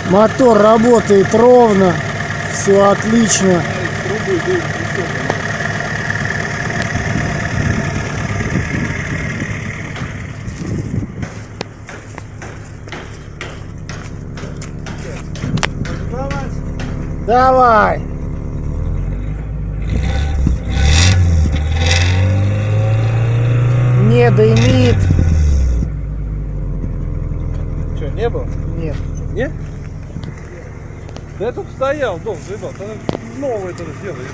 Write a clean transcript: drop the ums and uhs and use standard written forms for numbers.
Мотор работает ровно. Все отлично. Давай. Не дымит. Что, не был? Нет. Нет? Да я тут стоял, дом, ребят, новый это сделали.